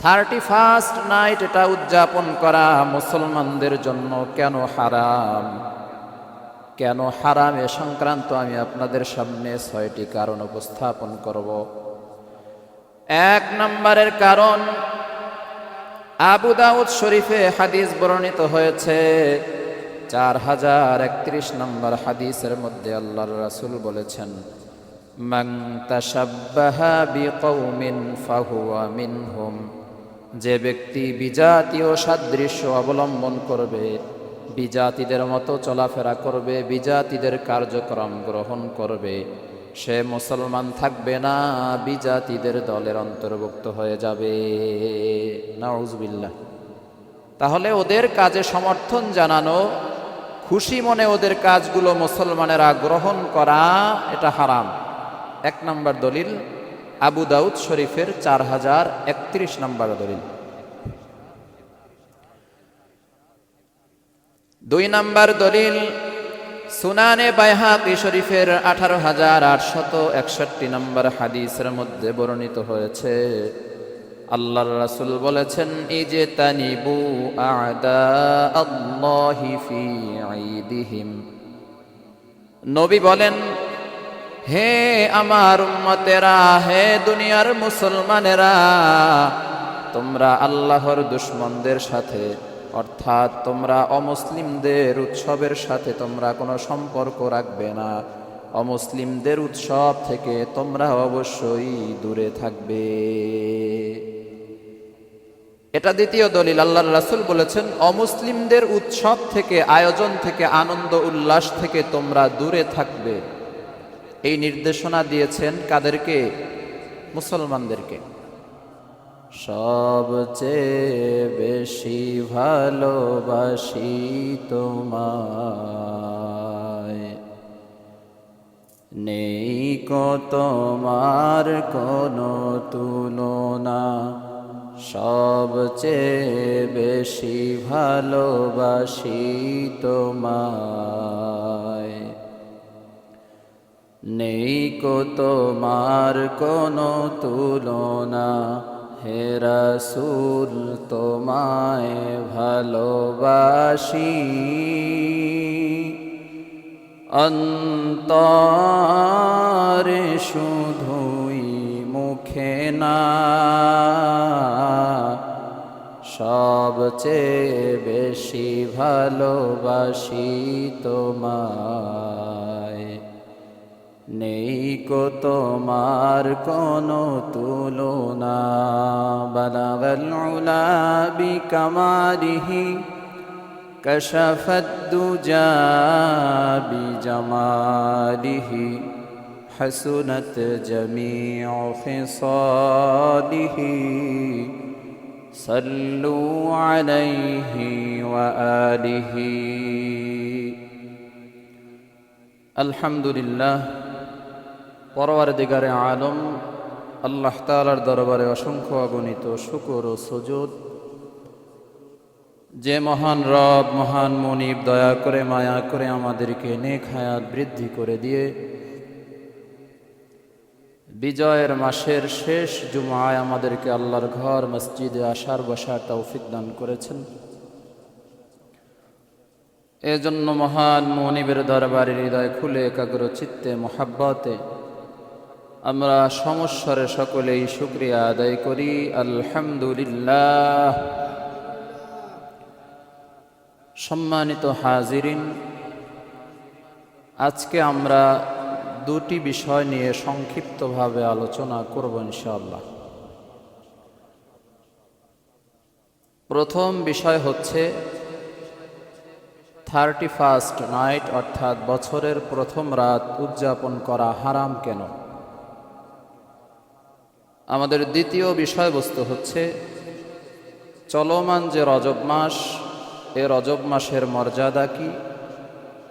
31st night এটা উদযাপন করা মুসলমানদের জন্য কেন হারাম? কেন হারাম এ সংক্রান্ত আমি আপনাদের সামনে 6টি কারণ উপস্থাপন করব। 1 নম্বরের কারণ, আবু দাউদ শরীফে হাদিস বর্ণিত হয়েছে, 4031 নম্বর হাদিসের মধ্যে আল্লাহর রাসূল বলেছেন, মান তাশাব্বাহা বিকওমিন ফাহুয়া মিনহুম, যে ব্যক্তি বিজাতীয় সাদৃশ্য অবলম্বন করবে, বিজাতিদের মতো চলাফেরা করবে, বিজাতিদের কার্যক্রম গ্রহণ করবে, সে মুসলমান থাকবে না, বিজাতিদের দলের অন্তর্ভুক্ত হয়ে যাবে। নাউজুবিল্লাহ। তাহলে ওদের কাজে সমর্থন জানানো, খুশি মনে ওদের কাজগুলো মুসলমানেরা গ্রহণ করা, এটা হারাম। 1 নম্বর দলিল আবু দাউদ শরীফের 4031 নম্বর দলিল। 2 নম্বর দলিল সুনানে বাইহাকি শরীফের 18861 নম্বর হাদিসের মধ্যে বর্ণিত হয়েছে, আল্লাহর রাসূল বলেছেন, ইজতানিবু আ'দা আল্লাহি ফি ঈদিহিম। নবী বলেন, হে আমার উম্মতেরা, হে দুনিয়ার মুসলমানেরা, তোমরা আল্লাহর দুশমনদের সাথে, অর্থাৎ তোমরা অমুসলিমদের উৎসবের সাথে তোমরা কোনো সম্পর্ক রাখবে না, অমুসলিমদের উৎসব থেকে তোমরা অবশ্যই দূরে থাকবে। এটা দ্বিতীয় দলিল। আল্লাহর রাসূল বলেছেন, অমুসলিমদের উৎসব থেকে, আয়োজন থেকে, আনন্দ উল্লাস থেকে তোমরা দূরে থাকবে। এই নির্দেশনা দিয়েছেন কাদেরকে? মুসলমানদেরকে। সবচেয়ে বেশি ভালোবাসি তোমায়, নেই কো তোমার কোনো তুলনা, সবচেয়ে বেশি ভালোবাসি তোমায়, নেই কো তোমার কোনো তুলনা, হে রাসূল তোমায় ভালোবাসি, অন্তরে শুধুই মুখে না, সবচেয়ে বেশি ভালোবাসি তোমায়, নেই কো তোমার কোনো তুলনা। বালাগাল উলা বিকামালিহি, কাশাফাদ দুজা বিজামালিহি, হাসুনাত জামিউ খিসালিহি, সাল্লু আলাইহি ওয়া আলিহি। আলহামদুলিল্লাহ, পরওয়ারদিগারে আলম আল্লাহ তাআলার দরবারে অসংখ্য অগণিত শুকর ও সুজুদ, যে মহান রব, মহান মুনিব, দয়া করে মায়া করে আমাদেরকে নেক হায়াত বৃদ্ধি করে দিয়ে বিজয়ের মাসের শেষ জুমায় আমাদেরকে আল্লাহর ঘর মসজিদে আসার বসার তৌফিক দান করেছেন। এজন্য মহান মুনিবের দরবারে হৃদয় খুলে একাগ্র চিত্তে মোহাব্বতে আমরা সমস্বরে সকলেই শুকরিয়া আদায় করি, আলহামদুলিল্লাহ। সম্মানিত হাজিরিন, আজকে আমরা 2টি বিষয় নিয়ে সংক্ষিপ্তভাবে আলোচনা করব ইনশাআল্লাহ। প্রথম বিষয় হচ্ছে 31st নাইট, অর্থাৎ বছরের প্রথম রাত উদযাপন করা হারাম কেন। আমাদের দ্বিতীয় বিষয়বস্তু হচ্ছে চলমান যে রজব মাস, এ রজব মাসের মর্যাদা কি,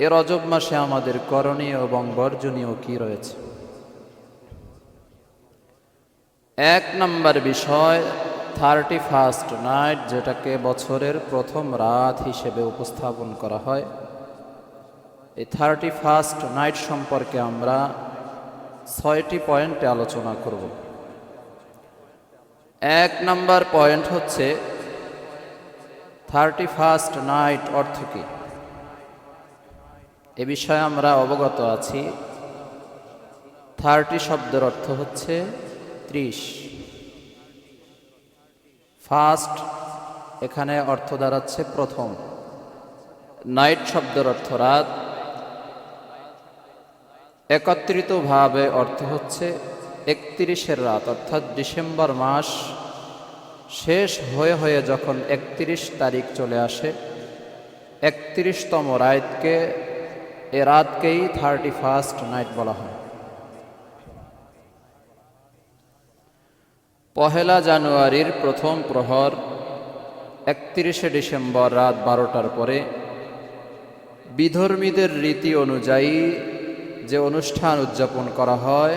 এ রজব মাসে আমাদের করণীয় এবং বর্জনীয় কি রয়েছে। 1 নম্বর বিষয় 31st নাইট, যেটাকে বছরের প্রথম রাত হিসেবে উপস্থাপন করা হয়। এই 31st নাইট সম্পর্কে আমরা 6টি পয়েন্টে আলোচনা করব। এক নম্বর পয়েন্ট হচ্ছে 31st নাইট অর্থ কি, এ বিষয়ে আমরা অবগত আছি। 30 শব্দের অর্থ হচ্ছে 30। ফার্স্ট এখানে অর্থ দাঁড়াচ্ছে প্রথম। নাইট শব্দের অর্থ রাত। একত্রিতভাবে অর্থ হচ্ছে 31 রাত, অর্থাৎ ডিসেম্বর মাস শেষ হয়ে হয়ে যখন 31 তারিখ চলে আসে, 31তম রাতকে, এ রাতকেই 31st নাইট বলা হয়। পহেলা জানুয়ারির প্রথম প্রহর 31শে ডিসেম্বর রাত 12টার পরে বিধর্মীদের রীতি অনুযায়ী যে অনুষ্ঠান উদযাপন করা হয়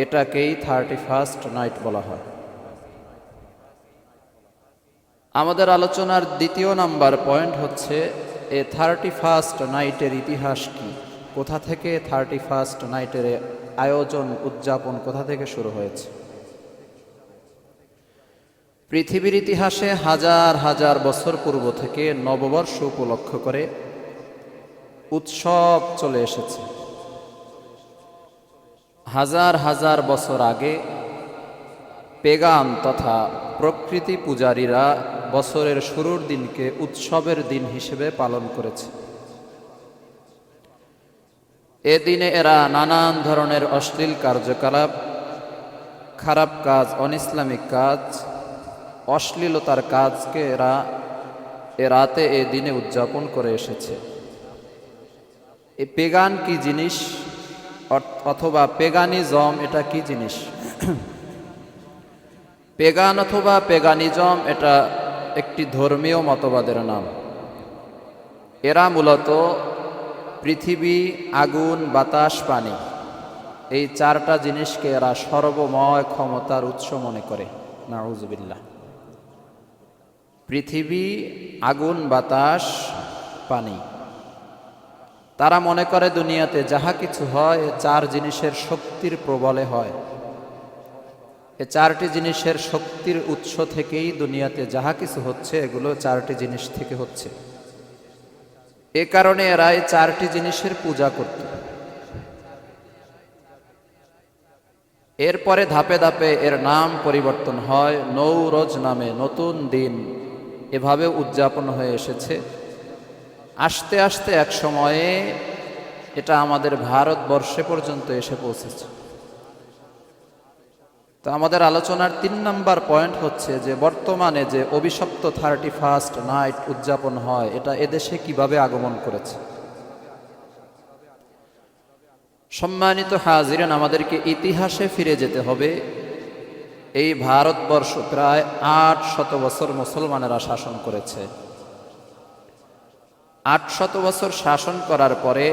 এটাকেই 31st নাইট বলা হয়। আমাদের আলোচনার দ্বিতীয় নাম্বার পয়েন্ট হচ্ছে এ 31st নাইটের ইতিহাস কি, কোথা থেকে 31st নাইটের আয়োজন উদযাপন কোথা থেকে শুরু হয়েছে। পৃথিবীর ইতিহাসে হাজার হাজার বছর পূর্ব থেকে নববর্ষ উপলক্ষ করে উৎসব চলে এসেছে। হাজার হাজার বছর আগে পেগান তথা প্রকৃতি পূজারীরা বছরের শুরুর দিনকে উৎসবের দিন হিসেবে পালন করেছে। এ দিনে এরা নানান ধরনের অশ্লীল কার্যকলাপ, খারাপ কাজ, অনইসলামিক কাজ, অশ্লীলতার কাজকে এরা এ রাতে এ দিনে উদযাপন করে এসেছে। এ পেগান কি জিনিস অথবা পেগানিজম এটা কি জিনিস? পেগান অথবা পেগানিজম এটা একটি ধর্মীয় মতবাদের নাম। এরা মূলত পৃথিবী, আগুন, বাতাস, পানি, এই চারটা জিনিসকে এরা সর্বময় ক্ষমতার উৎস মনে করে। নাউজুবিল্লাহ। পৃথিবী, আগুন, বাতাস, পানি, তারা মনে করে দুনিয়াতে যাহা কিছু হয় এ চার জিনিসের শক্তির প্রবলে হয়। এ চারটি জিনিসের শক্তির উৎস থেকেই দুনিয়াতে যাহা কিছু হচ্ছে এগুলো চারটি জিনিস থেকে হচ্ছে। এ কারণে এরা এই চারটি জিনিসের পূজা করত। এরপরে ধাপে ধাপে এর নাম পরিবর্তন হয়, নৌরোজ নামে নতুন দিন এভাবে উদযাপন হয়ে এসেছে। আস্তে আস্তে এক সময়ে এটা আমাদের ভারতবর্ষে পর্যন্ত এসে পৌঁছেছে। তো আমাদের আলোচনার 3 নাম্বার পয়েন্ট হচ্ছে যে বর্তমানে যে অভিশপ্ত 31st নাইট উদযাপন হয় এটা এদেশে কিভাবে আগমন করেছে। সম্মানিত হাজিরান, আমাদেরকে ইতিহাসে ফিরে যেতে হবে। এই ভারতবর্ষ প্রায় 800 বছর মুসলমানেরা শাসন করেছে। 800 বছর শাসন করার পরে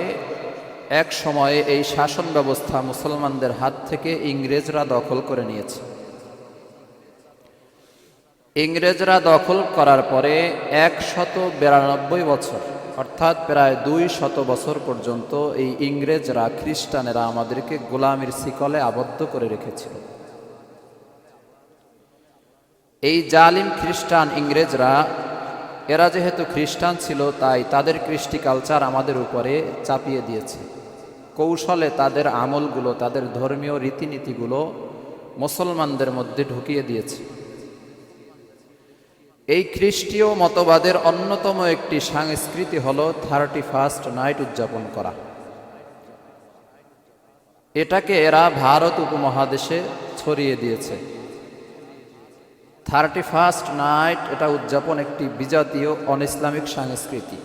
এক সময়ে এই শাসন ব্যবস্থা মুসলমানদের হাত থেকে ইংরেজরা দখল করে নিয়েছে। ইংরেজরা দখল করার পরে 192 বছর অর্থাৎ প্রায় 200 বছর পর্যন্ত এই ইংরেজরা, খ্রিস্টানেরা আমাদেরকে গোলামির শিকলে আবদ্ধ করে রেখেছিল। এই জালিম খ্রিস্টান ইংরেজরা, এরা যেহেতু খ্রিস্টান ছিল তাই তাদের কৃষ্টি কালচার আমাদের উপরে চাপিয়ে দিয়েছে। কৌশলে তাদের আমলগুলো, তাদের ধর্মীয় রীতিনীতিগুলো মুসলমানদের মধ্যে ঢুকিয়ে দিয়েছে। এই খ্রিস্টীয় মতবাদের অন্যতম একটি সংস্কৃতি হলো 31st নাইট উদযাপন করা। এটাকে এরা ভারত উপমহাদেশে ছড়িয়ে দিয়েছে। 31st নাইট এটা উদযাপন একটি বিজাতীয় অনইসলামিক সংস্কৃতি।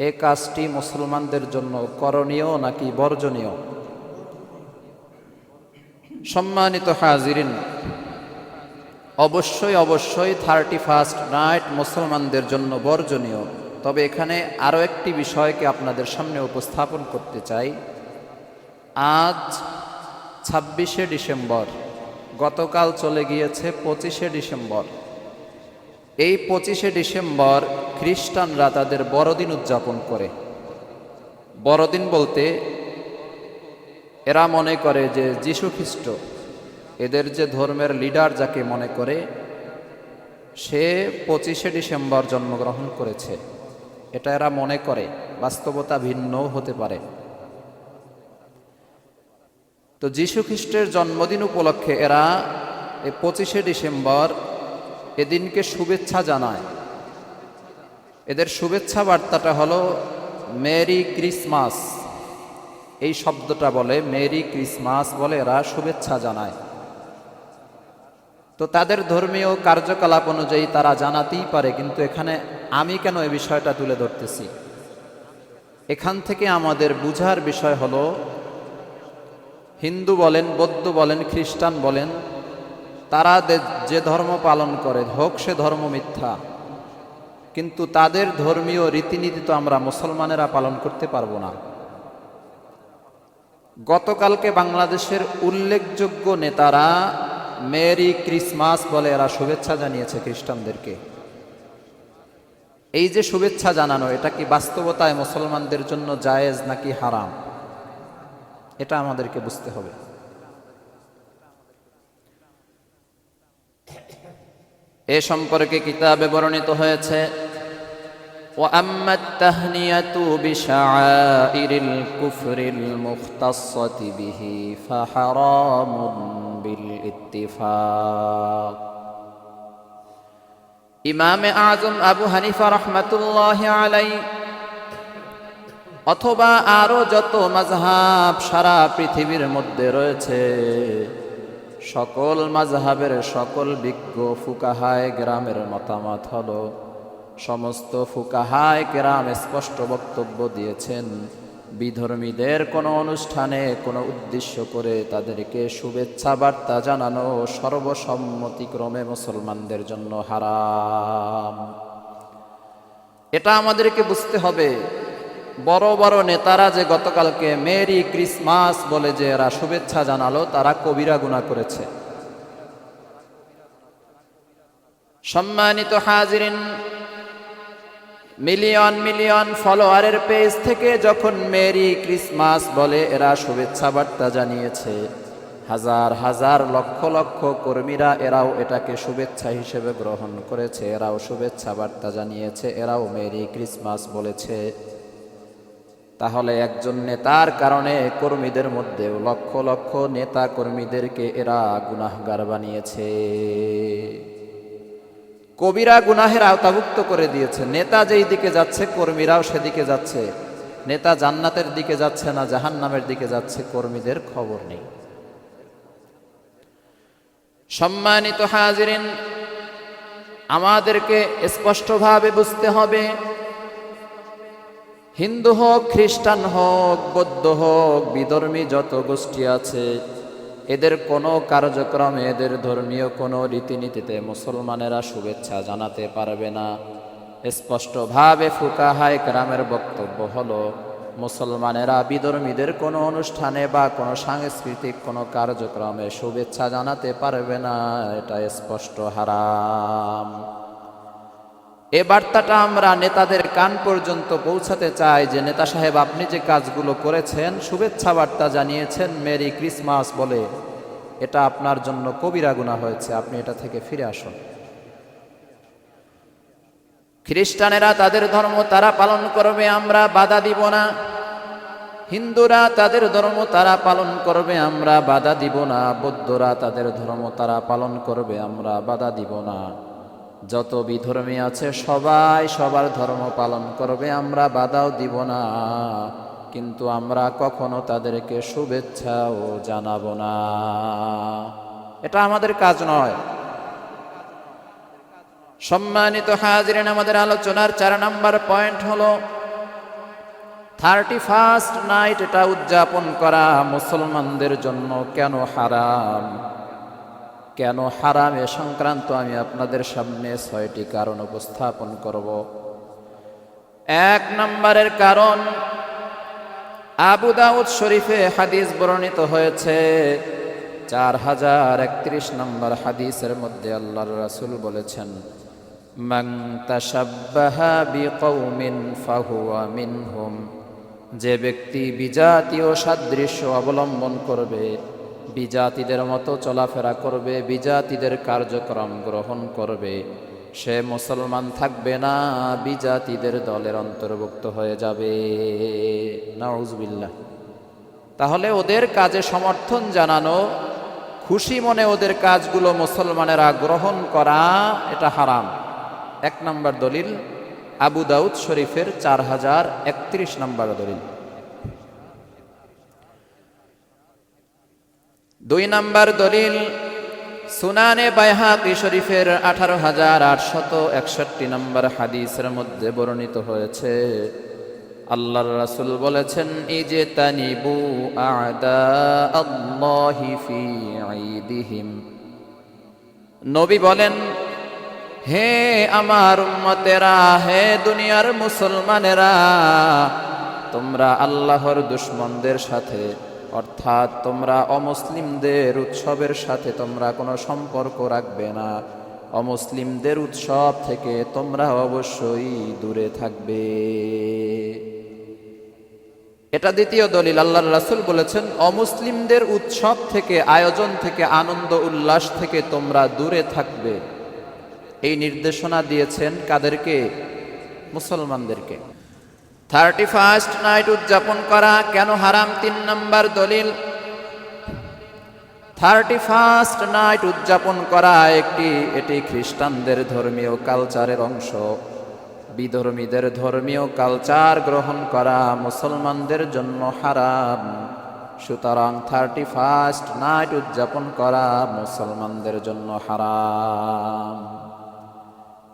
এ কাজটি মুসলমানদের জন্য করণীয় নাকি বর্জনীয়? সম্মানিত হাজিরিন, অবশ্যই অবশ্যই 31st নাইট মুসলমানদের জন্য বর্জনীয়। তবে এখানে আরও একটি বিষয়কে আপনাদের সামনে উপস্থাপন করতে চাই। আজ 26শে ডিসেম্বর, গতকাল চলে গিয়েছে 25শে ডিসেম্বর। এই 25শে ডিসেম্বর খ্রিস্টানরা তাদের বড়দিন উদযাপন করে। বড়দিন বলতে এরা মনে করে যে যীশু খ্রিস্ট এদের যে ধর্মের লিডার যাকে মনে করে সে 25শে ডিসেম্বর জন্মগ্রহণ করেছে, এটা এরা মনে করে, বাস্তবতা ভিন্নও হতে পারে। তো যীশু খ্রিস্টের জন্মদিন উপলক্ষে এরা এই 25শে ডিসেম্বর এদিনকে শুভেচ্ছা জানায়। এদের শুভেচ্ছা বার্তাটা হলো মেরি ক্রিসমাস, এই শব্দটা বলে, মেরি ক্রিসমাস বলে এরা শুভেচ্ছা জানায়। তো তাদের ধর্মীয় কার্যকলাপ অনুযায়ী তারা জানাতেই পারে, কিন্তু এখানে আমি কেন এই বিষয়টা তুলে ধরতেছি? এখান থেকে আমাদের বুঝার বিষয় হলো, হিন্দু বলেন, বৌদ্ধ বলেন, খ্রিস্টান বলেন, তারা যে ধর্ম পালন করে হোক সে ধর্ম মিথ্যা, কিন্তু তাদের ধর্মীয় রীতিনীতি তো আমরা মুসলমানেরা পালন করতে পারবো না। গতকালকে বাংলাদেশের উল্লেখযোগ্য নেতারা মেরি ক্রিসমাস বলে এরা শুভেচ্ছা জানিয়েছে খ্রিস্টানদেরকে। এই যে শুভেচ্ছা জানানো, এটা কি বাস্তবতায় মুসলমানদের জন্য জায়েজ নাকি হারাম? এটা আমাদেরকে বুঝতে হবে। এ সম্পর্কে কিতাবে বর্ণিত হয়েছে, وأما التهنئة بشعائر الكفر المختصة به فحرام بالاتفاق। ইমামে আজম আবু হানিফা রাহমাতুল্লাহি আলাইহি অথবা আরো যত মাযহাব সারা পৃথিবীর মধ্যে রয়েছে, সকল মাযহাবের সকল বিজ্ঞ ফুকাহায়ে কেরামের মতামত হলো, সমস্ত ফুকাহায়ে কেরাম স্পষ্ট বক্তব্য দিয়েছেন, বিধর্মীদের কোনো অনুষ্ঠানে কোনো উদ্দেশ্য করে তাদেরকে শুভেচ্ছা বার্তা জানানো সর্বসম্মতিক্রমে মুসলমানদের জন্য হারাম। এটা আমাদেরকে বুঝতে হবে। বড় বড় নেতারা যে গতকালকে মেরি ক্রিসমাস বলে যে এরা শুভেচ্ছা জানালো, তারা কবিরা গুনাহ করেছে। সম্মানিত হাজিরিন, মিলিয়ন মিলিয়ন ফলোয়ারের পেজ থেকে যখন মেরি ক্রিসমাস বলে এরা শুভেচ্ছা বার্তা জানিয়েছে, হাজার হাজার লক্ষ লক্ষ কর্মীরা এরাও এটাকে শুভেচ্ছা হিসেবে গ্রহণ করেছে, এরাও শুভেচ্ছা বার্তা জানিয়েছে, এরাও মেরি ক্রিসমাস বলেছে। তাহলে একজন নেতার কারণে কর্মীদের মধ্যেও লক্ষ লক্ষ নেতা কর্মীদেরকে এরা গুনাহগার বানিয়েছে, কবিরা গুনাহের আওতাভুক্ত করে দিয়েছে। নেতা যেই দিকে যাচ্ছে কর্মীরাও সেদিকে যাচ্ছে। নেতা জান্নাতের দিকে যাচ্ছে না জাহান্নামের দিকে যাচ্ছে, কর্মীদের খবর নেই। সম্মানিত হাজিরিন, আমাদেরকে স্পষ্টভাবে বুঝতে হবে, হিন্দু হোক, খ্রিস্টান হোক, বৌদ্ধ হোক, বিধর্মী যত গোষ্ঠী আছে, এদের কোনো কার্যক্রমে, এদের ধর্মীয় কোনো রীতিনীতিতে মুসলমানেরা শুভেচ্ছা জানাতে পারবে না। স্পষ্টভাবে ফুকাহায়ে কেরামের বক্তব্য হলো, মুসলমানেরা বিধর্মীদের কোনো অনুষ্ঠানে বা কোনো সাংস্কৃতিক কোনো কার্যক্রমে শুভেচ্ছা জানাতে পারবে না, এটা স্পষ্ট হারাম। এ বার্তাটা আমরা নেতাদের কান পর্যন্ত পৌঁছাতে চাই যে, নেতা সাহেব আপনি যে কাজগুলো করেছেন, শুভেচ্ছা বার্তা জানিয়েছেন মেরি ক্রিসমাস বলে, এটা আপনার জন্য কবিরা গুনাহ হয়েছে, আপনি এটা থেকে ফিরে আসুন। খ্রিস্টানেরা তাদের ধর্ম তারা পালন করবে, আমরা বাধা দিব না। হিন্দুরা তাদের ধর্ম তারা পালন করবে, আমরা বাধা দিব না। বৌদ্ধরা তাদের ধর্ম তারা পালন করবে, আমরা বাধা দিব না। যত বিধর্মী আছে সবাই সবার ধর্ম পালন করবে, আমরা বাধাও দিব না, কিন্তু আমরা কখনো তাদেরকে শুভেচ্ছাও জানাবো না। এটা আমাদের কাজ নয়। সম্মানিত হাজিরিন, আমাদের আলোচনার 4 নম্বর পয়েন্ট হলো 31st নাইট এটা উদযাপন করা মুসলমানদের জন্য কেন হারাম। কেন হারাম এ সংক্রান্ত আমি আপনাদের সামনে 6টি কারণ উপস্থাপন করব। 1 নম্বরের কারণ, আবু দাউদ শরীফে হাদিস বর্ণিত হয়েছে, 4031 নম্বর হাদিসের মধ্যে আল্লাহর রাসূল বলেছেন, মান তাশাব্বাহা বিকওমিন ফাহুয়া মিনহুম, যে ব্যক্তি বিজাতীয় সাদৃশ্য অবলম্বন করবে, বিজাতিদের মতো চলাফেরা করবে, বিজাতিদের কার্যক্রম গ্রহণ করবে, সে মুসলমান থাকবে না, বিজাতিদের দলের অন্তর্ভুক্ত হয়ে যাবে। নাউজুবিল্লাহ। তাহলে ওদের কাজে সমর্থন জানানো, খুশি মনে ওদের কাজগুলো মুসলমানেরা গ্রহণ করা, এটা হারাম। 1 নম্বর দলিল আবু দাউদ শরীফের 4031 নম্বর দলিল। 2 নম্বর দলিল সুনানে বাইহাকি শরীফের 18861 নম্বর হাদিসের মধ্যে বর্ণিত হয়েছে, আল্লাহর রাসূল বলেছেন, ইজতানিবু আ'দা আল্লাহি ফি ঈদিহিম। নবী বলেন, হে আমার উম্মতেরা, হে দুনিয়ার মুসলমানেরা, তোমরা আল্লাহর দুশমনদের সাথে, অর্থাৎ তোমরা অমুসলিমদের উৎসবের সাথে তোমরা কোনো সম্পর্ক রাখবে না, অমুসলিমদের উৎসব থেকে তোমরা অবশ্যই দূরে থাকবে। এটা দ্বিতীয় দলিল। আল্লাহর রাসূল বলেছেন, অমুসলিমদের উৎসব থেকে, আয়োজন থেকে, আনন্দ উল্লাস থেকে তোমরা দূরে থাকবে। এই নির্দেশনা দিয়েছেন কাদেরকে? মুসলমানদেরকে। 31st নাইট উদযাপন করা কেন হারাম? 3 নম্বর দলিল, 31st নাইট উদযাপন করা এটি খ্রিস্টানদের ধর্মীয় কালচারের অংশ। বিধর্মীদের ধর্মীয় কালচার গ্রহণ করা মুসলমানদের জন্য হারাম। সুতরাং 31st নাইট উদযাপন করা মুসলমানদের জন্য হারাম।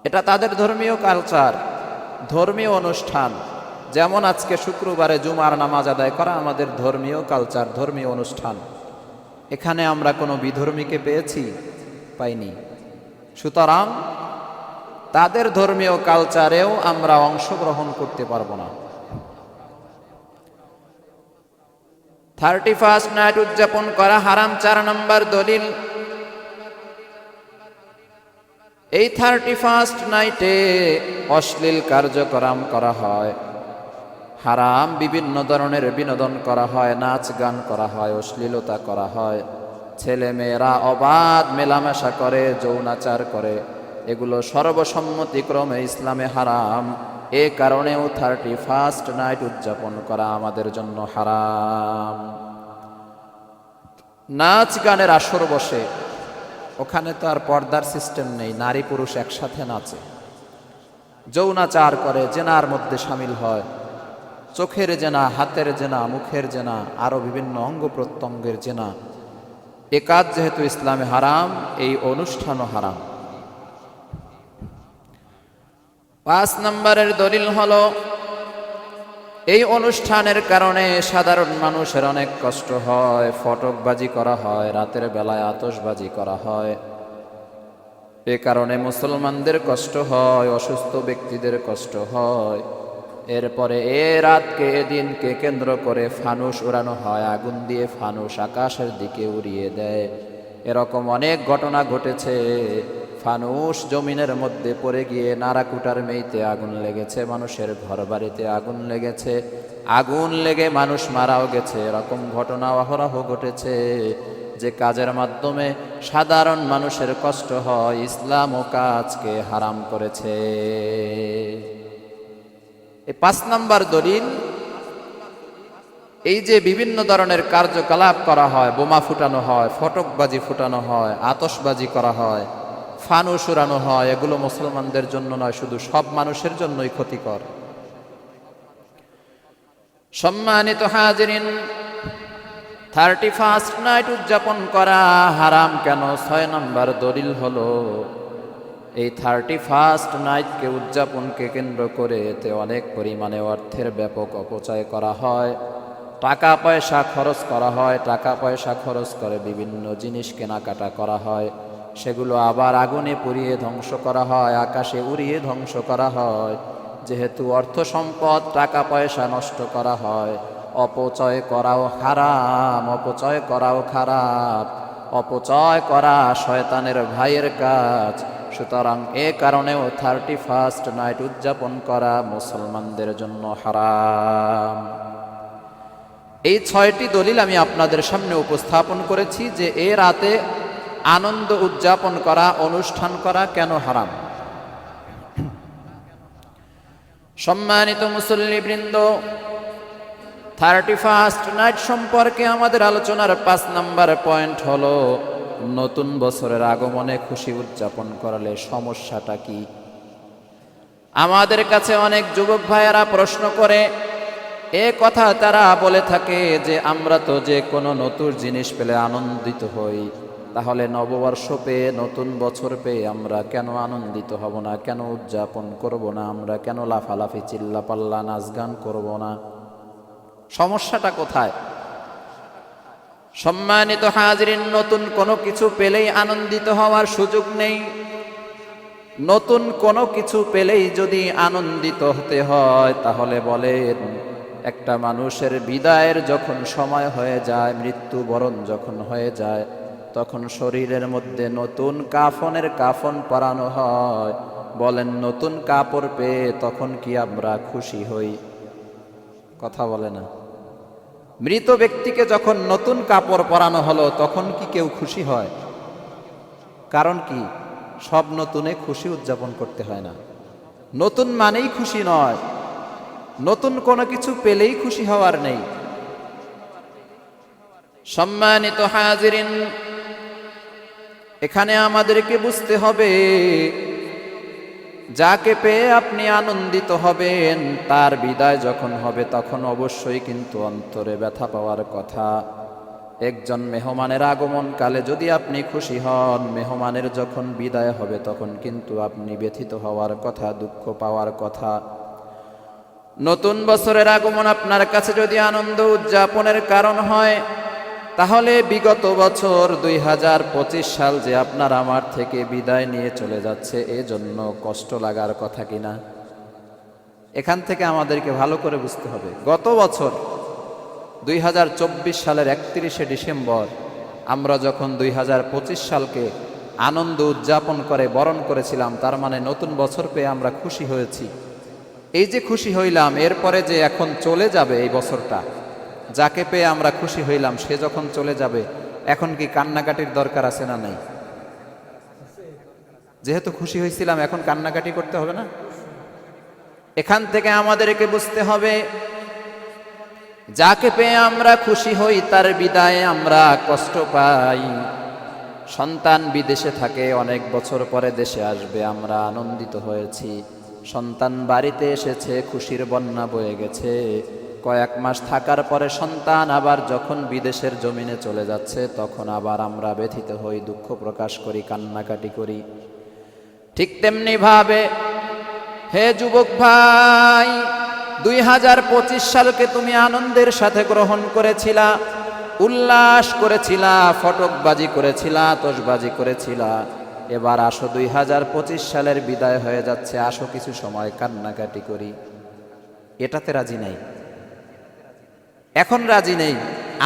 এটা তাদের ধর্মীয় কালচার, ধর্মীয় অনুষ্ঠান। যেমন আজকে শুক্রবারে জুমার নামাজ আদায় করা আমাদের ধর্মীয় কালচার, ধর্মীয় অনুষ্ঠান। এখানে আমরা কোনো বিধর্মীকে পেয়েছি? পাইনি। সুতরাং তাদের ধর্মীয় কালচারেও আমরা অংশগ্রহণ করতে পারবো না। 31st নাইট উদযাপন করা হারাম। 4 নম্বর দলিল, এই 31st নাইটে অশ্লীল কার্যক্রম করা হয়, হারাম বিভিন্ন ধরনের বিনোদন করা হয়, নাচ গান করা হয়, অশ্লীলতা করা হয়, ছেলে মেয়েরা অবাধ মেলামেশা করে, যৌনাচার করে, এগুলো সর্বসম্মতিক্রমে ইসলামে হারাম। এ কারণেও 31st নাইট উদযাপন করা আমাদের জন্য হারাম। নাচ গানের আসর বসে, ওখানে তো আর পর্দার সিস্টেম নেই, নারী পুরুষ একসাথে নাচে, যৌনাচার করে, জেনার মধ্যে শামিল হয়, চোখের জেনা, হাতের জেনা, মুখের জেনা, আরো বিভিন্ন অঙ্গ প্রত্যঙ্গের জেনা। এ কাজ যেহেতু ইসলামে হারাম, এই অনুষ্ঠানও হারাম। 5 নম্বরের দলিল হলো, এই অনুষ্ঠানের কারণে সাধারণ মানুষের অনেক কষ্ট হয়, ফটকবাজি করা হয়, রাতের বেলায় আতশবাজি করা হয়। এ কারণে মুসলমানদের কষ্ট হয়, অসুস্থ ব্যক্তিদের কষ্ট হয়। এরপরে এ রাতকে, এ দিনকে কেন্দ্র করে ফানুস উড়ানো হয়, আগুন দিয়ে ফানুস আকাশের দিকে উড়িয়ে দেয়। এরকম অনেক ঘটনা ঘটেছে। ফানুস জমিনের মধ্যে পড়ে গিয়ে নারাকুটার মেইতে আগুন লেগেছে, মানুষের ঘর বাড়িতে আগুন লেগেছে, আগুন লেগে মানুষ মারাও গেছে। এরকম ঘটনা অহরহ ঘটেছে, যে কাজের মাধ্যমে সাধারণ মানুষের কষ্ট হয়, ইসলাম ও কাজকে হারাম করেছে। এই 5 নম্বর দলিল, এই যে বিভিন্ন ধরনের কার্যকলাপ করা হয়, বোমা ফুটানো হয়, ফটকবাজি ফুটানো হয়, আতশবাজি করা হয়, ফানুস উড়ানো হয়, এগুলো মুসলমানদের জন্য নয়, শুধু সব মানুষের জন্যই ক্ষতিকর। সম্মানিত হাজিরিন, 31st নাইট উদযাপন করা হারাম কেন? 6 নম্বর দলিল হলো, এই 31st নাইটকে, উদযাপনকে কেন্দ্র করে এতে অনেক পরিমাণে অর্থের ব্যাপক অপচয় করা হয়, টাকা পয়সা খরচ করা হয়, টাকা পয়সা খরচ করে বিভিন্ন জিনিস কেনাকাটা করা হয়, সেগুলো আবার আগুনে পুড়িয়ে ধ্বংস করা হয়, আকাশে উড়িয়ে ধ্বংস করা হয়। যেহেতু অর্থ সম্পদ, টাকা পয়সা নষ্ট করা হয়, অপচয় করাও হারাম, অপচয় করাও খারাপ, অপচয় করা শয়তানের ভাইয়ের কাজ। সুতরাং এ কারণেও 31st নাইট উদযাপন করা মুসলমানদের জন্য হারাম। এই 6টি দলিল আমি আপনাদের সামনে উপস্থাপন করেছি যে এ রাতে আনন্দ উদযাপন করা, অনুষ্ঠান করা কেন হারাম। সম্মানিত মুসল্লিবৃন্দ, 31st নাইট সম্পর্কে আমাদের আলোচনার 5 নম্বর পয়েন্ট হলো নতুন বছরের আগমনে খুশি উদযাপন করলে সমস্যাটা কি। আমাদের কাছে অনেক যুবক ভাইয়েরা প্রশ্ন করে, এ কথা তারা বলে থাকে যে আমরা তো যে কোনো নতুন জিনিস পেলে আনন্দিত হই, তাহলে নববর্ষ পেয়ে, নতুন বছর পেয়ে আমরা কেন আনন্দিত হব না, কেন উদযাপন করব না, আমরা কেন লাফালাফি চিল্লাপাল্লা নাচ গান করব না? সমস্যাটা কোথায়? সম্মানিত হাজিরিন, নতুন কোনো কিছু পেলেই আনন্দিত হওয়ার সুযোগ নেই। নতুন কোনো কিছু পেলেই যদি আনন্দিত হতে হয়, তাহলে বলেন একটা মানুষের বিদায়ের যখন সময় হয়ে যায়, মৃত্যুবরণ যখন হয়ে যায়, তখন শরীরের মধ্যে নতুন কাফনের কাফন পরানো হয়। বলেন নতুন কাপড় পেয়ে তখন কি আমরা খুশি হই? কথা বলে না। মৃত ব্যক্তিকে যখন নতুন কাপড় পরানো হলো তখন কি কেউ খুশি হয়? কারণ কি? সব নতুনে খুশি উদযাপন করতে হয় না। নতুন মানেই খুশি নয়, নতুন কোনো কিছু পেলেই খুশি হওয়ার নেই। সম্মানিত হাজিরিন, এখানে আমাদেরকে বুঝতে হবে, যাকে পেয়ে আপনি আনন্দিত হবেন তার বিদায় যখন হবে তখন অবশ্যই কিন্তু অন্তরে ব্যথা পাওয়ার কথা। একজন মেহমানের আগমনকালে যদি আপনি খুশি হন, মেহমানের যখন বিদায় হবে তখন কিন্তু আপনি ব্যথিত হওয়ার কথা, দুঃখ পাওয়ার কথা। নতুন বছরের আগমন আপনার কাছে যদি আনন্দ উদযাপনের কারণ হয়, তাহলে বিগত বছর 2025 সাল যে আপনার আমার থেকে বিদায় নিয়ে চলে যাচ্ছে, এজন্য কষ্ট লাগার কথা কিনা? এখান থেকে আমাদেরকে ভালো করে বুঝতে হবে। গত বছর 2024 সালের 31শে ডিসেম্বর আমরা যখন 2025 সালকে আনন্দ উদযাপন করে বরণ করেছিলাম, তার মানে নতুন বছর পেয়ে আমরা খুশি হয়েছি। এই যে খুশি হইলাম, এরপরে যে এখন চলে যাবে এই বছরটা, যাকে পেয়ে আমরা খুশি হইলাম সে যখন চলে যাবে, এখন কি কান্নাকাটির দরকার আছে না নাই? যেহেতু খুশি হয়েছিলাম এখন কান্নাকাটি করতে হবে না? এখান থেকে আমাদেরকে বুঝতে হবে, যাকে পেয়ে আমরা খুশি হই তার বিদায়ে আমরা কষ্ট পাই। সন্তান বিদেশে থাকে, অনেক বছর পরে দেশে আসবে, আমরা আনন্দিত হয়েছি। সন্তান বাড়িতে এসেছে, খুশির বন্যা বয়ে গেছে। কয়েক মাস থাকার পরে সন্তান আবার যখন বিদেশের জমিনে চলে যাচ্ছে, তখন আবার আমরা ব্যথিত হই, দুঃখ প্রকাশ করি, কান্নাকাটি করি। ঠিক তেমনি ভাবে হে যুবক ভাই, 2025 সালকে তুমি আনন্দের সাথে গ্রহণ করেছিলা, উল্লাস করেছিলা, ফটকবাজি করেছিলা, আতশবাজি করেছিলা। এবার আসো 2025 সালের বিদায় হয়ে যাচ্ছে, আসো কিছু সময় কান্নাকাটি করি। এটাতে রাজি নাই, এখন রাজি নেই,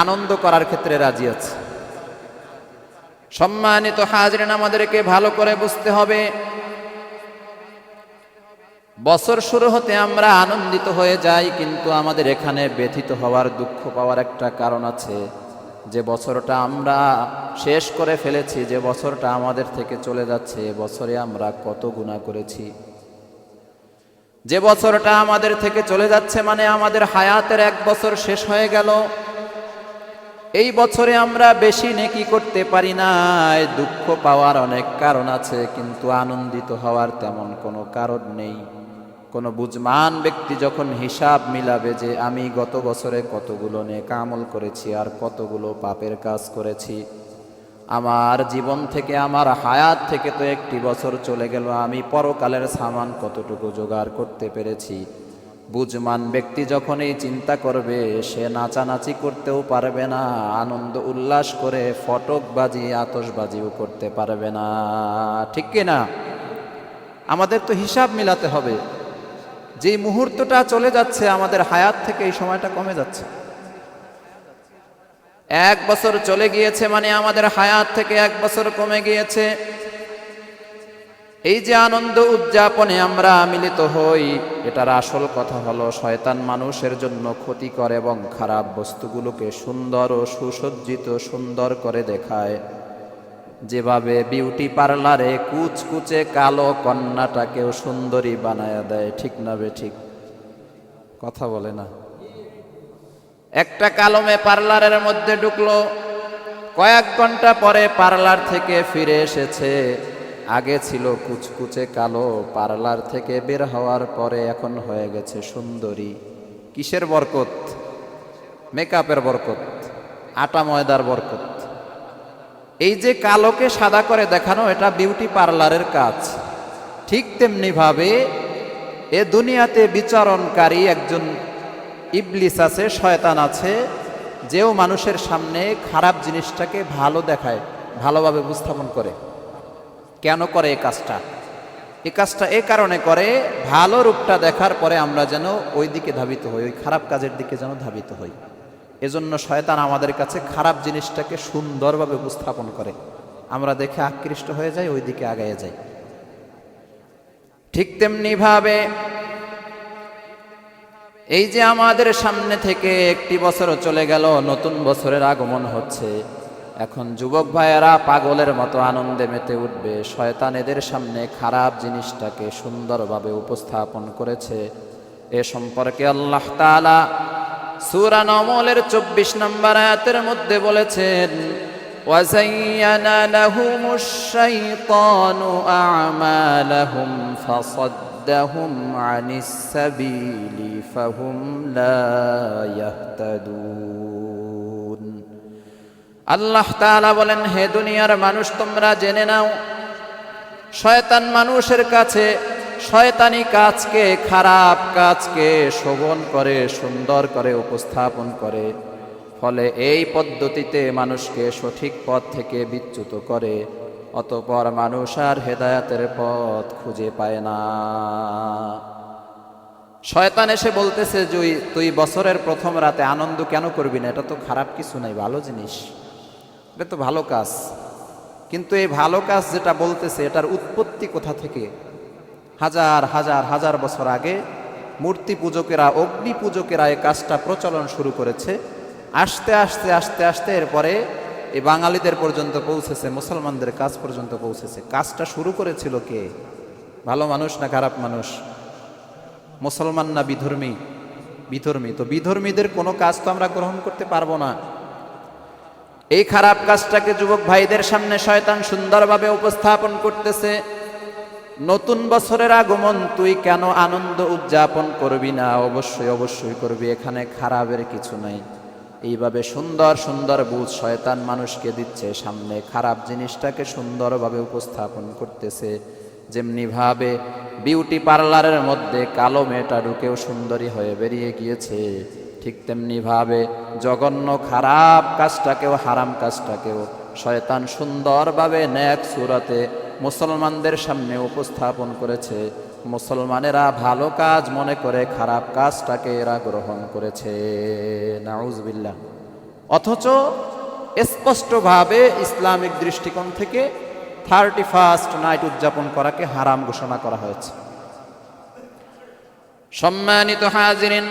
আনন্দ করার ক্ষেত্রে রাজি আছে। সম্মানিত হাজরিন, আমাদেরকে ভালো করে বুঝতে হবে, বছর শুরু হতে আমরা আনন্দিত হয়ে যাই, কিন্তু আমাদের এখানে ব্যথিত হওয়ার, দুঃখ পাওয়ার একটা কারণ আছে। যে বছরটা আমরা শেষ করে ফেলেছি, যে বছরটা আমাদের থেকে চলে যাচ্ছে, এ বছরে আমরা কত গুনাহ করেছি। যে বছরটা আমাদের থেকে চলে যাচ্ছে মানে আমাদের হায়াতের 1 বছর শেষ হয়ে গেল। এই বছরে আমরা বেশি নেকি করতে পারি না। দুঃখ পাওয়ার অনেক কারণ আছে, কিন্তু আনন্দিত হওয়ার তেমন কোনো কারণ নেই। কোনো বুঝমান ব্যক্তি যখন হিসাব মিলাবে যে আমি গত বছরে কতগুলো নেক আমল করেছি আর কতগুলো পাপের কাজ করেছি, আমার জীবন থেকে, আমার হায়াত থেকে তো 1টি বছর চলে গেল, আমি পরকালের সামান কতটুকু জোগাড় করতে পেরেছি। বুঝমান ব্যক্তি যখন এই চিন্তা করবে, সে নাচানাচি করতেও পারবে না, আনন্দ উল্লাস করে ফটকবাজি আতশবাজিও করতে পারবে না। ঠিক কিনা? আমাদের তো হিসাব মিলাতে হবে, যে মুহূর্তটা চলে যাচ্ছে আমাদের হায়াত থেকে, এই সময়টা কমে যাচ্ছে। 1 বছর চলে গিয়েছে মানে আমাদের হায়াত থেকে 1 বছর কমে গিয়েছে। এই যে আনন্দ উদযাপনে আমরা মিলিত হই, এটার আসল কথা হলো শয়তান মানুষের জন্য ক্ষতিকর এবং খারাপ বস্তুগুলোকে সুন্দর ও সুসজ্জিত সুন্দর করে দেখায়। যেভাবে বিউটি পার্লারে কুচকুচে কালো কন্যাটাকেও সুন্দরী বানায়া দেয়, ঠিক না বে ঠিক? কথা বলে না। একটা কালো মেয়ে পার্লারের মধ্যে ঢুকলো, কয়েক ঘন্টা পরে পার্লার থেকে ফিরে এসেছে। আগে ছিল কুচকুচে কালো, পার্লার থেকে বের হওয়ার পরে এখন হয়ে গেছে সুন্দরী। কিসের বরকত? মেকআপের বরকত, আটা ময়দার বরকত। এই যে কালোকে সাদা করে দেখানো, এটা বিউটি পার্লারের কাজ। ঠিক তেমনি ভাবে এ দুনিয়াতে বিচরণকারী একজন ইবলিস আছে, শয়তান আছে, যেও মানুষের সামনে খারাপ জিনিসটাকে ভালো দেখায়, ভালোভাবে উপস্থাপন করে। কেন করে এই কাজটা? এই কাজটা এ কারণে করে, ভালো রূপটা দেখার পরে আমরা যেন ওই দিকে ধাবিত হই, ওই খারাপ কাজের দিকে যেন ধাবিত হই। এজন্য শয়তান আমাদের কাছে খারাপ জিনিসটাকে সুন্দরভাবে উপস্থাপন করে, আমরা দেখে আকৃষ্ট হয়ে যাই, ওই দিকে আগায় যাই। ঠিক তেমনি ভাবে এই যে আমাদের সামনে থেকে একটি বছরও চলে গেল, নতুন বছরের আগমন হচ্ছে। এখন যুবক ভাইয়েরা পাগলের মতো আনন্দে মেতে উঠবে। শয়তান এদের সামনে খারাপ জিনিসটাকে সুন্দরভাবে উপস্থাপন করেছে। এ সম্পর্কে আল্লাহ তাআলা সূরা নমলের 24 নম্বর আয়াতের মধ্যে বলেছেন, ওয়াযায়্যানা লাহুমুশ শাইতানু আ'মালাহুম ফাসাদ্দাহুম আনিস সাবিলি ফাহুম লা ইয়াহতাদুন। আল্লাহ তাআলা বলেন, হে দুনিয়ার মানুষ, তোমরা জেনে নাও, শয়তান মানুষের কাছে শয়তানি কাজকে, খারাপ কাজকে শোভন করে, সুন্দর করে উপস্থাপন করে। ফলে এই পদ্ধতিতে মানুষকে সঠিক পথ থেকে বিচ্যুত করে। অতঃপর মানুষ আর হেদায়েতের পথ খুঁজে পায় না। শয়তান এসে বলতেছে যে তুই বছরের প্রথম রাতে আনন্দ কেন করবি না? এটা তো খারাপ কিছু নাই, ভালো জিনিস, এটা তো ভালো কাজ। কিন্তু এই ভালো কাজ যেটা বলতেছে, এটার উৎপত্তি কোথা থেকে? হাজার হাজার হাজার বছর আগে মূর্তি পূজকেরা, অগ্নি পূজকেরা এই কাজটা প্রচলন শুরু করেছে। আস্তে আস্তে আস্তে আস্তে এরপরে এই বাঙালিদের পর্যন্ত পৌঁছেছে, মুসলমানদের কাজ পর্যন্ত পৌঁছেছে। কাজটা শুরু করেছিল কে? ভালো মানুষ না খারাপ মানুষ? মুসলমান না বিধর্মী? বিধর্মী। তো বিধর্মীদের কোনো কাজ তো আমরা গ্রহণ করতে পারবো না। এই খারাপ কাজটাকে যুবক ভাইদের সামনে শয়তান সুন্দরভাবে উপস্থাপন করতেছে। নতুন বছরের আগমন, তুই কেন আনন্দ উদযাপন করবি না? অবশ্যই অবশ্যই করবি, এখানে খারাপের কিছু নাই। এইভাবে সুন্দর সুন্দর বুঝ শয়তান মানুষকে দিচ্ছে সামনে, খারাপ জিনিসটাকে সুন্দরভাবে উপস্থাপন করতেছে। যেমনি ভাবে বিউটি পার্লারের মধ্যে কালো মেয়েটা ঢুকেও সুন্দরী হয়ে বেরিয়ে গিয়েছে, ঠিক তেমনি ভাবে জঘন্য খারাপ কাজটাকেও, হারাম কাজটাকেও শয়তান সুন্দরভাবে নেক সূরাতে মুসলমানদের সামনে উপস্থাপন করেছে। মুসলমানেরা ভালো কাজ মনে করে খারাপ কাজটাকে এরা গ্রহণ করেছে, নাউজুবিল্লাহ। অথচ স্পষ্টভাবে ইসলামিক দৃষ্টিকোণ থেকে 31st নাইট উদযাপন করাকে হারাম ঘোষণা করা হয়েছে। সম্মানিত হাজিরিন,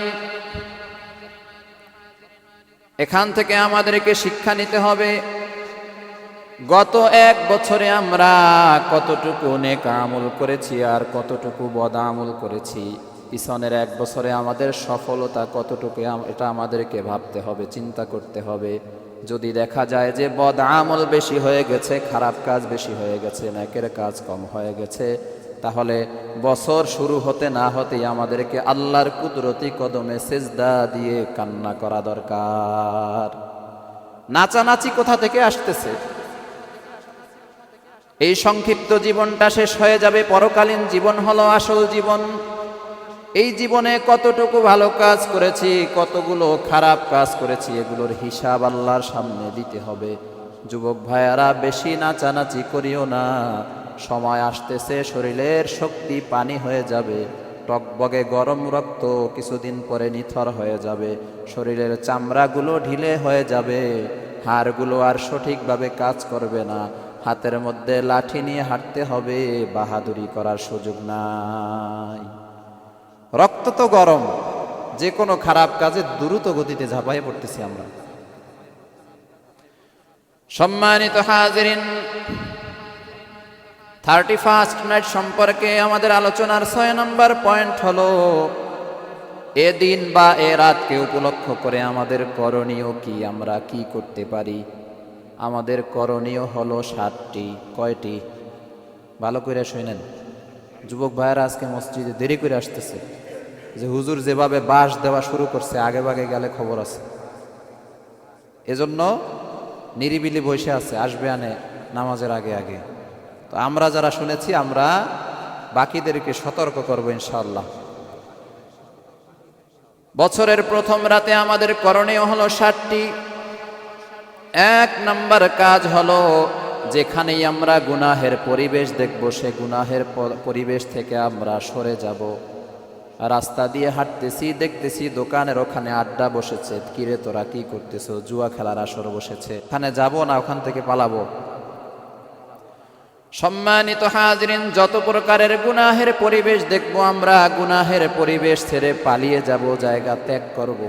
এখান থেকে আমাদেরকে শিক্ষা নিতে হবে, গত এক বছরে আমরা কতটুকু নেক আমল করেছি আর কতটুকু বদ আমল করেছি। পিছনের এক বছরে আমাদের সফলতা কতটুকু, এটা আমাদেরকে ভাবতে হবে, চিন্তা করতে হবে। যদি দেখা যায় যে বদ আমল বেশি হয়ে গেছে, খারাপ কাজ বেশি হয়ে গেছে, নেকের কাজ কম হয়ে গেছে, তাহলে বছর শুরু হতে না হতেই আমাদেরকে আল্লাহর কুদরতি কদমে সেজদা দিয়ে কান্না করা দরকার। নাচানাচি কোথা থেকে আসতেছে? এই সংক্ষিপ্ত জীবনটা শেষ হয়ে যাবে, পরকালীন জীবন হলো আসল জীবন। এই জীবনে কতটুকু ভালো কাজ করেছি, কতগুলো খারাপ কাজ করেছি, এগুলোর হিসাব আল্লাহর সামনে দিতে হবে। যুবক ভাইয়ারা, বেশি নাচানাচি করিও না। সময় আসতেছে, শরীরের শক্তি পানি হয়ে যাবে, টকবগে গরম রক্ত কিছুদিন পরে নিথর হয়ে যাবে, শরীরের চামড়াগুলো ঢিলে হয়ে যাবে, হাড়গুলো আর সঠিকভাবে কাজ করবে না। হাতের মধ্যে লাঠি নিয়ে হাঁটতে হবে, বাহাদুরি করার সুযোগ নাই। রক্ত তো গরম, যে কোনো খারাপ কাজে দ্রুত গতিতে ঝাঁপায়ে পড়তেছি আমরা। সম্মানিত হাজিরিন, 31st নাইট সম্পর্কে আমাদের আলোচনার 6 নম্বর পয়েন্ট হলো এ দিন বা এ রাতকে উপলক্ষ করে আমাদের করণীয় কি, আমরা কি করতে পারি। আমাদের করণীয় হলো 7টি। কয়টি? ভালো করে শুনেন। যুবক ভাইয়েরা আজকে মসজিদে দেরি করে আসতেছে, যে হুজুর যেভাবে বাঁশ দেওয়া শুরু করছে, আগে ভাগে গেলে খবর আছে, এজন্য নিরিবিলি বসে আছে, আসবে আনে নামাজের আগে আগে। তো আমরা যারা শুনেছি, আমরা বাকিদেরকে সতর্ক করবো ইনশাআল্লাহ। বছরের প্রথম রাতে আমাদের করণীয় হলো 7টি। 1 নম্বর কাজ হলো, যেখানেই আমরা গুনাহের পরিবেশ দেখব, সে গুনাহের পরিবেশ থেকে আমরা সরে যাব। রাস্তা দিয়ে হাঁটতেছি, দেখতেছি দোকানের ওখানে আড্ডা বসেছে, কিরে তোরা কি করতেছো, জুয়া খেলার আসর বসেছে, ওখানে যাব না, ওখান থেকে পালাবো। সম্মানিত হাজিরিন, যত প্রকারের গুনাহের পরিবেশ দেখব, আমরা গুনাহের পরিবেশ ছেড়ে পালিয়ে যাব, জায়গা ত্যাগ করব।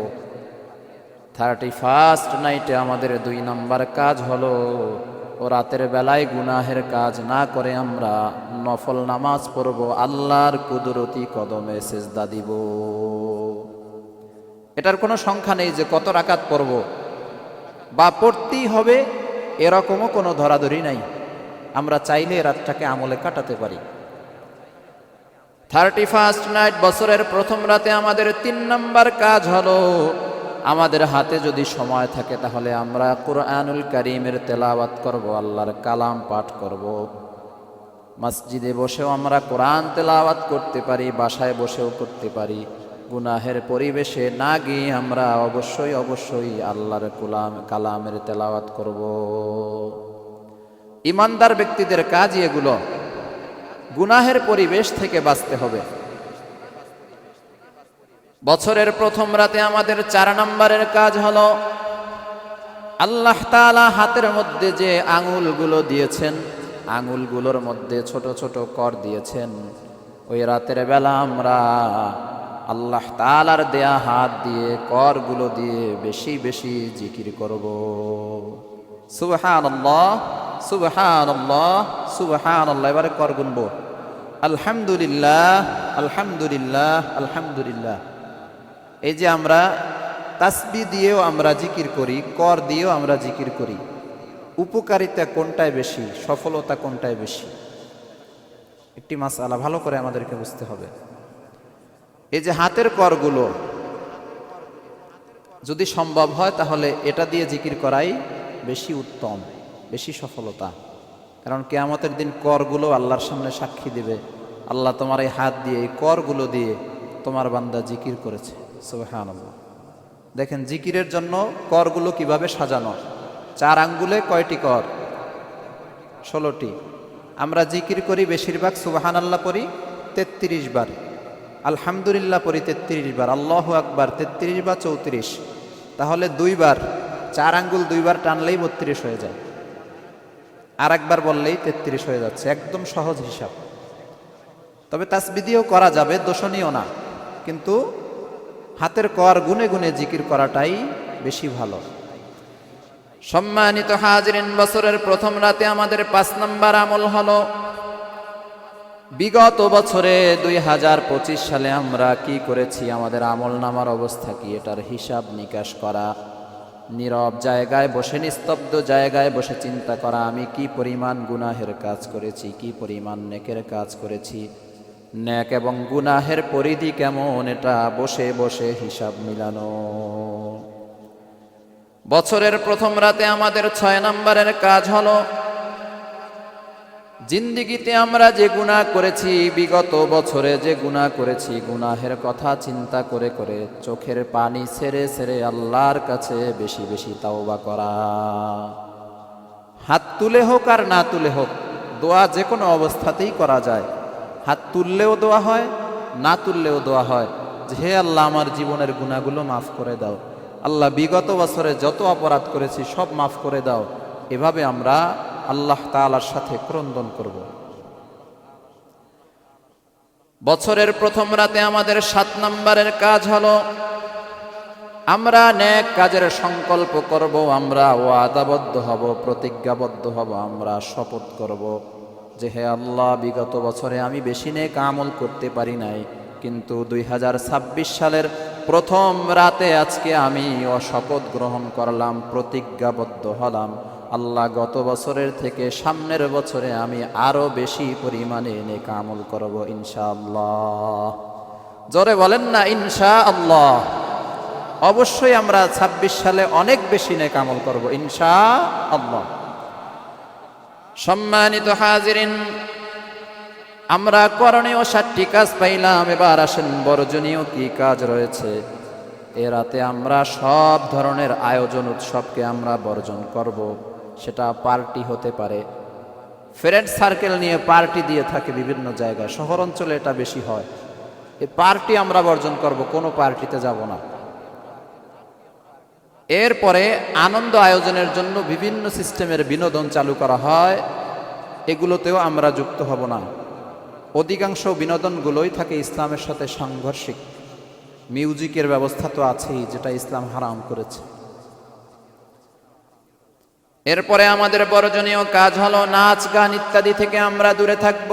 31st নাইটে আমাদের 2 নম্বর কাজ হলো, ও রাতের বেলায় গুনাহের কাজ না করে আমরা নফল নামাজ পড়ব, আল্লাহর কুদরতি কদমে সিজদা দিব। এটার কোনো সংখ্যা নেই যে কত রাকাত পড়ব বা পড়তেই হবে, এরকমও কোনো ধরাধরি নাই। আমরা চাইলে রাতটাকে আমলে কাটাতে পারি। 31st নাইট, বছরের প্রথম রাতে আমাদের 3 নম্বর কাজ হলো, আমাদের হাতে যদি সময় থাকে তাহলে আমরা কুরআনুল কারীমের তেলাওয়াত করব, আল্লাহর কালাম পাঠ করব। মসজিদে বসেও আমরা কোরআন তেলাওয়াত করতে পারি, বাসায় বসেও করতে পারি। গুনাহের পরিবেশে না গিয়ে আমরা অবশ্যই আল্লাহর কালামের তেলাওয়াত করব। ইমানদার ব্যক্তিদের কাজই এগুলো। গুনাহের পরিবেশ থেকে বাঁচতে হবে। বছরের প্রথম রাতে আমাদের 4 নম্বরের কাজ হলো, আল্লাহ তাআলা হাতের মধ্যে যে আঙুলগুলো দিয়েছেন, আঙুলগুলোর মধ্যে ছোট ছোট কর দিয়েছেন, ওই রাতের বেলা আমরা আল্লাহ তাআলার দেয়া হাত দিয়ে, করগুলো দিয়ে বেশি বেশি জিকির করব। সুবহানাল্লাহ, সুবহানাল্লাহ, সুবহানাল্লাহ। এবারে কর গুনবো। আলহামদুলিল্লাহ, আলহামদুলিল্লাহ, আলহামদুলিল্লাহ। এই যে আমরা তাসবিহ দিয়েও আমরা জিকির করি, কর দিয়েও আমরা জিকির করি, উপকারিতা কোনটায় বেশি, সফলতা কোনটায় বেশি? একটি মাসআলা ভালো করে আমাদেরকে বুঝতে হবে। এই যে হাতের করগুলো যদি সম্ভব হয়, তাহলে এটা দিয়ে জিকির করাই বেশি উত্তম, বেশি সফলতা। কারণ কিয়ামতের দিন করগুলো আল্লাহর সামনে সাক্ষী দেবে, আল্লাহ তোমার এই হাত দিয়ে, এই করগুলো দিয়ে তোমার বান্দা জিকির করেছে। সুবহানাল্লাহ। দেখেন জিকিরের জন্য করগুলো কিভাবে সাজানো। 4 আঙ্গুলে কয়টি কর? 16টি। আমরা জিকির করি বেশিরভাগ সুবহানাল্লাহ পড়ি 33 বার, আলহামদুলিল্লাহ পড়ি 33 বার, আল্লাহু আকবার 33 বা 34। তাহলে 2 বার, 4 আঙ্গুল 2 বার টানলেই 32 হয়ে যায়, আর একবার বললেই 33 হয়ে যাচ্ছে। একদম সহজ হিসাব। তবে তাসবিহ দিয়েও করা যাবে, দোষণীয় না, কিন্তু হাতের কর গুনে গুনে জিকির করাটাই বেশি ভালো। সম্মানিত হাজিরিন, বছরের প্রথম রাতে আমাদের 5 নম্বর আমল হলো, বিগত বছরে 2025 সালে আমরা কি করেছি, আমাদের আমল নামার অবস্থা কি, এটার হিসাব নিকাশ করা। নীরব জায়গায় বসে, নিস্তব্ধ জায়গায় বসে চিন্তা করা, আমি কি পরিমাণ গুনাহের কাজ করেছি, কি পরিমাণ নেকের কাজ করেছি, নেক এবং গুনাহের পরিধি কেমন, এটা বসে বসে হিসাব মিলানো। বছরের প্রথম রাতে আমাদের 6 নম্বরের কাজ হলো, জিন্দিগিতে আমরা যে গুনাহ করেছি, বিগত বছরে যে গুনাহ করেছি, গুনাহের কথা চিন্তা করে করে চোখের পানি ছেড়ে ছেড়ে আল্লাহর কাছে বেশি বেশি তাওবা করা। হাত তুলে হোক আর না তুলে হোক, দোয়া যে কোনো অবস্থাতেই করা যায়। হাত তুললেও দোয়া হয়, না তুললেও দোয়া হয় যে হে আল্লাহ, আমার জীবনের গুনাহগুলো মাফ করে দাও, আল্লাহ বিগত বছরে যত অপরাধ করেছি সব মাফ করে দাও। এভাবে আমরা আল্লাহ তাআলার সাথে ক্রন্দন করব। বছরের প্রথম রাতে আমাদের 7 নম্বরের কাজ হলো আমরা নেক কাজের সংকল্প করব, আমরা ওয়াদাবদ্ধ হব, প্রতিজ্ঞাবদ্ধ হব, আমরা শপথ করব যে হে আল্লাহ, বিগত বছরে আমি বেশি নেক আমল করতে পারি নাই, কিন্তু 2026 সালের প্রথম রাতে আজকে আমি শপথ গ্রহণ করলাম, প্রতিজ্ঞাবদ্ধ হলাম, আল্লাহ গত বছরের থেকে সামনের বছরে আমি আরো বেশি পরিমাণে নেক আমল করব ইনশাআল্লাহ। জোরে বলেন না ইনশাআল্লাহ। অবশ্যই আমরা 26 সালে অনেক বেশি নেক আমল করব ইনশাআল্লাহ। সম্মানিত হাজিরিন, আমরা করণীয় 7টি কাজ পাইলাম, এবার আসেন বর্জনীয় কি কাজ রয়েছে। এ রাতে আমরা সব ধরনের আয়োজন উৎসবকে আমরা বর্জন করব। সেটা পার্টি হতে পারে, ফ্রেন্ড সার্কেল নিয়ে পার্টি দিয়ে থাকে বিভিন্ন জায়গায়, শহর অঞ্চলে এটা বেশি হয়। এই পার্টি আমরা বর্জন করব, কোনো পার্টিতে যাব না। এরপরে আনন্দ আয়োজনের জন্য বিভিন্ন সিস্টেমের বিনোদন চালু করা হয়, এগুলোতেও আমরা যুক্ত হব না। অধিকাংশ বিনোদনগুলোই থাকে ইসলামের সাথে সাংঘর্ষিক। মিউজিকের ব্যবস্থা তো আছেই, যেটা ইসলাম হারাম করেছে। এরপরে আমাদের বর্জনীয় কাজ হলো নাচ গান ইত্যাদি থেকে আমরা দূরে থাকব।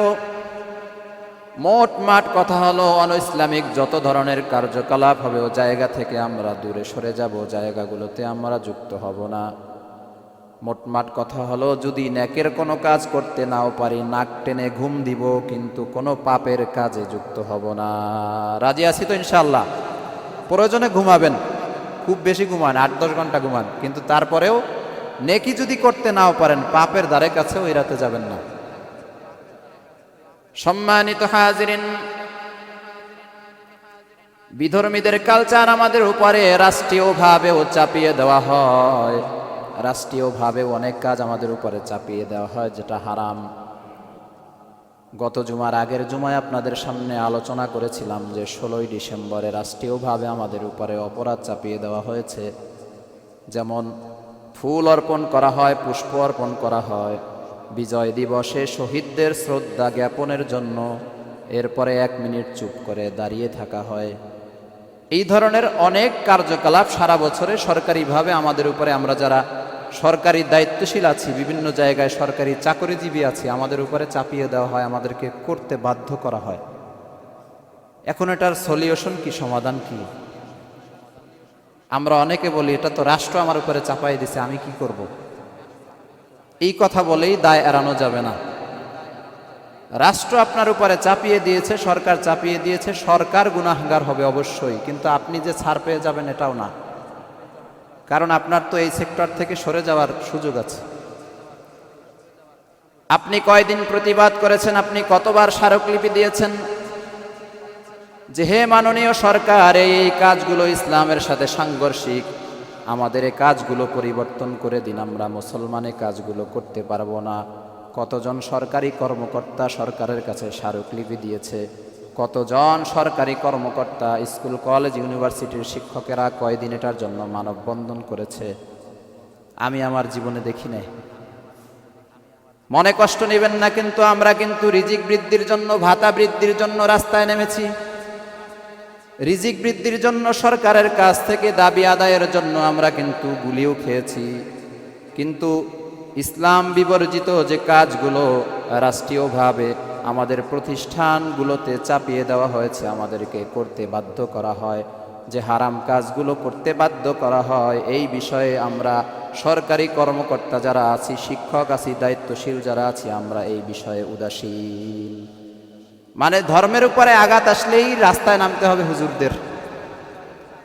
মোট মাঠ কথা হলো অনইসলামিক যত ধরনের কার্যকলাপ হবে ও জায়গা থেকে আমরা দূরে সরে যাব, জায়গাগুলোতে আমরা যুক্ত হব না। মোটমাট কথা হলো যদি নেকের কোনো কাজ করতে নাও পারি, নাক টেনে ঘুম দিব, কিন্তু কোনো পাপের কাজে যুক্ত হব না। রাজি আছি তো ইনশাআল্লাহ? প্রয়োজনে ঘুমাবেন, খুব বেশি ঘুমান, 8-10 ঘন্টা ঘুমান, কিন্তু তারপরেও নেকি যদি করতে নাও পারেন, পাপের দ্বারে কাছেও এই রাতে যাবেন না। সম্মানিত হাজিরিন, বিধর্মীদের কালচার আমাদের উপরে রাষ্ট্রীয়ভাবেও চাপিয়ে দেওয়া হয়, রাষ্ট্রীয়ভাবে অনেক কাজ আমাদের উপরে চাপিয়ে দেওয়া হয়, যেটা হারাম। গত জুমার আগের জুমায় আপনাদের সামনে আলোচনা করেছিলাম যে 16ই ডিসেম্বরে রাষ্ট্রীয়ভাবে আমাদের উপরে অপরাধ চাপিয়ে দেওয়া হয়েছে। যেমন ফুল অর্পণ করা হয়, পুষ্প অর্পণ করা হয়, বিজয় দিবসে শহীদদের শ্রদ্ধা জ্ঞাপনের জন্য এরপরে 1 মিনিট চুপ করে দাঁড়িয়ে থাকা হয়। এই ধরনের অনেক কার্যকলাপ সারা বছরে সরকারিভাবে আমাদের উপরে, আমরা যারা সরকারি দায়িত্বশীল আছি, বিভিন্ন জায়গায় সরকারি চাকরিজীবী আছি, আমাদের উপরে চাপিয়ে দেওয়া হয়, আমাদেরকে করতে বাধ্য করা হয়। এখন এটার সলিউশন কি, সমাধান কি? আমরা অনেকে বলি এটা তো রাষ্ট্র আমার উপরে চাপাই দিছে, আমি কি করব? এই কথা বলেই দায় এড়ানো যাবে না। রাষ্ট্র আপনার উপরে চাপিয়ে দিয়েছে, সরকার চাপিয়ে দিয়েছে, সরকার গুনাহগার হবে অবশ্যই, কিন্তু আপনি যে ছাড় পেয়ে যাবেন এটাও না, কারণ আপনার তো এই সেক্টর থেকে সরে যাওয়ার সুযোগ আছে। আপনি কয়দিন প্রতিবাদ করেছেন, আপনি কতবার স্মারকলিপি দিয়েছেন যে হে মাননীয় সরকার, এই কাজগুলো ইসলামের সাথে সাংঘর্ষিক, আমাদের এই কাজগুলো পরিবর্তন করে দিন, আমরা মুসলমানে কাজগুলো করতে পারবো না। কতজন সরকারি কর্মকর্তা সরকারের কাছে স্মারকলিপি দিয়েছে, কতজন সরকারি কর্মকর্তা, স্কুল কলেজ ইউনিভার্সিটির শিক্ষকেরা কয়দিন এটার জন্য মানববন্ধন করেছে, আমি আমার জীবনে দেখি নাই। মনে কষ্ট নেবেন না, কিন্তু আমরা কিন্তু রিজিক বৃদ্ধির জন্য, ভাতা বৃদ্ধির জন্য রাস্তায় নেমেছি। রিজিক বৃদ্ধির জন্য সরকারের কাছ থেকে দাবি আদায়ের জন্য আমরা কিন্তু গুলিও খেয়েছি, কিন্তু ইসলাম বিবর্জিত যে কাজগুলো রাষ্ট্রীয়ভাবে আমাদের প্রতিষ্ঠানগুলোতে চাপিয়ে দেওয়া হয়েছে, আমাদেরকে করতে বাধ্য করা হয়, যে হারাম কাজগুলো করতে বাধ্য করা হয়, এই বিষয়ে আমরা সরকারি কর্মকর্তা যারা আছি, শিক্ষক আছি, দায়িত্বশীল যারা আছি, আমরা এই বিষয়ে উদাসীন। মানে ধর্মের উপরে আঘাত আসলেই রাস্তায় নামতে হবে হুজুরদের,